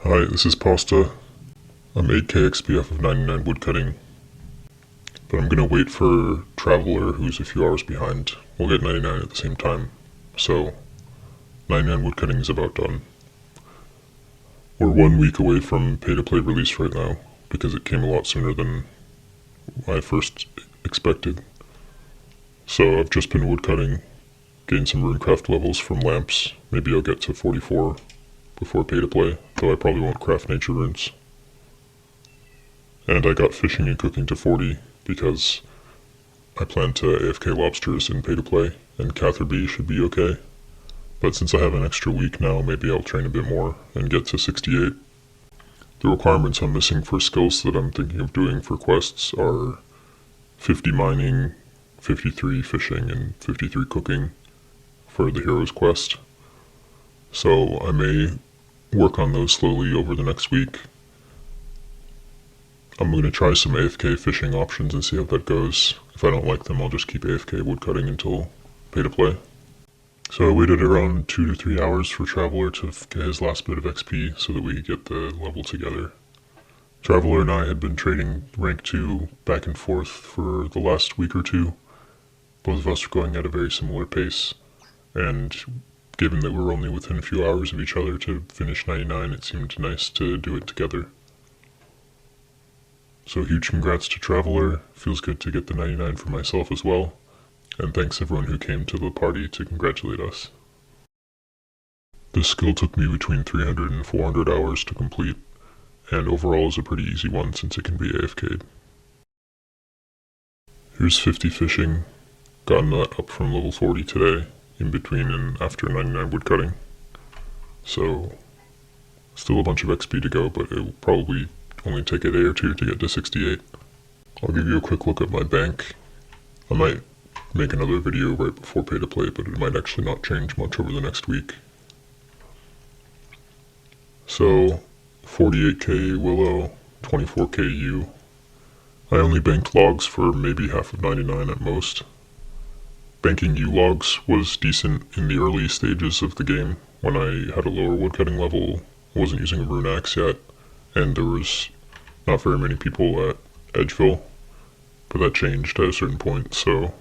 Hi, this is Pasta. I'm 8k XP of 99 woodcutting, but I'm gonna wait for Traveler, who's a few hours behind. We'll get 99 at the same time, so 99 woodcutting is about done. We're 1 week away from pay-to-play release right now, because it came a lot sooner than I first expected. So I've just been woodcutting, gained some runecraft levels from lamps. Maybe I'll get to 44 before pay-to-play, though I probably won't craft nature runes. And I got fishing and cooking to 40 because I plan to AFK lobsters in pay-to-play, and Catherby should be okay. But since I have an extra week now, maybe I'll train a bit more and get to 68. The requirements I'm missing for skills that I'm thinking of doing for quests are 50 mining, 53 fishing, and 53 cooking for the hero's quest. So I may work on those slowly over the next week. I'm going to try some AFK fishing options and see how that goes. If I don't like them, I'll just keep AFK woodcutting until pay-to-play. So I waited around 2 to 3 hours for Traveler to get his last bit of XP so that we could get the level together. Traveler and I had been trading rank 2 back and forth for the last week or two. Both of us were going at a very similar pace, and given that we're only within a few hours of each other to finish 99, it seemed nice to do it together. So huge congrats to Traveler, feels good to get the 99 for myself as well, and thanks everyone who came to the party to congratulate us. This skill took me between 300 and 400 hours to complete, and overall is a pretty easy one since it can be AFK'd. Here's 50 fishing, gotten that up from level 40 today, in between and after 99 woodcutting. So, still a bunch of XP to go, but it will probably only take a day or two to get to 68. I'll give you a quick look at my bank. I might make another video right before pay-to-play, but it might actually not change much over the next week. So, 48k Willow, 24k U. I only banked logs for maybe half of 99 at most. Banking U logs was decent in the early stages of the game, when I had a lower woodcutting level, wasn't using a rune axe yet, and there was not very many people at Edgeville, but that changed at a certain point, so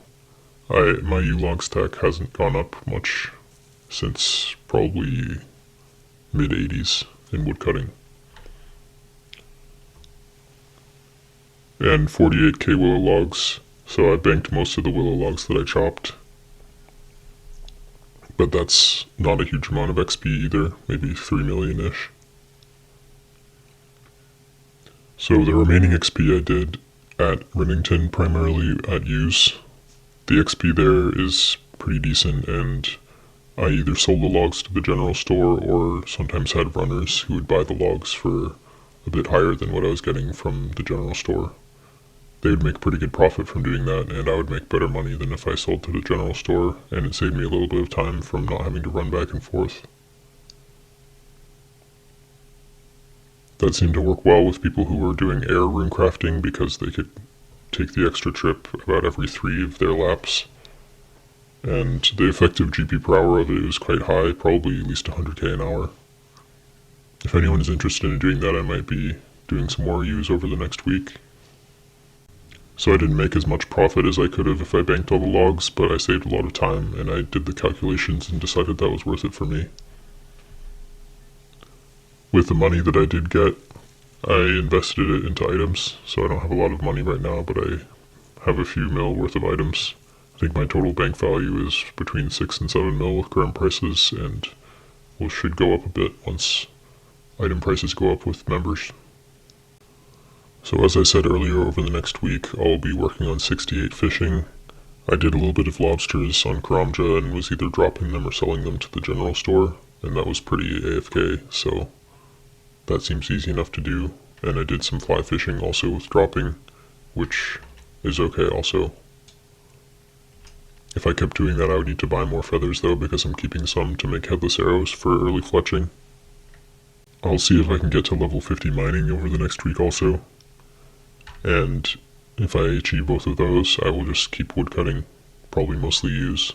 my U-log stack hasn't gone up much since probably mid-80s in woodcutting. And 48k willow logs, so I banked most of the willow logs that I chopped. But that's not a huge amount of XP either, maybe 3 million-ish. So the remaining XP I did at Rinnington, primarily at Use. The XP there is pretty decent, and I either sold the logs to the general store or sometimes had runners who would buy the logs for a bit higher than what I was getting from the general store. They would make pretty good profit from doing that, and I would make better money than if I sold to the general store, and it saved me a little bit of time from not having to run back and forth. That seemed to work well with people who were doing air rune crafting because they could take the extra trip about every 3 of their laps. And the effective GP per hour of it was quite high, probably at least 100k an hour. If anyone is interested in doing that, I might be doing some more use over the next week. So I didn't make as much profit as I could have if I banked all the logs, but I saved a lot of time, and I did the calculations and decided that was worth it for me. With the money that I did get, I invested it into items, so I don't have a lot of money right now, but I have a few mil worth of items. I think my total bank value is between 6 and 7 mil with current prices, and should go up a bit once item prices go up with members. So as I said earlier, over the next week, I'll be working on 68 fishing. I did a little bit of lobsters on Karamja and was either dropping them or selling them to the general store, and that was pretty AFK, so that seems easy enough to do. And I did some fly fishing also with dropping, which is okay also. If I kept doing that, I would need to buy more feathers though, because I'm keeping some to make headless arrows for early fletching. I'll see if I can get to level 50 mining over the next week also. And if I achieve both of those, I will just keep woodcutting, probably mostly use.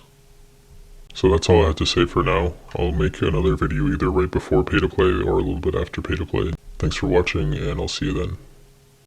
So that's all I have to say for now. I'll make another video either right before pay to play or a little bit after pay to play. Thanks for watching, and I'll see you then.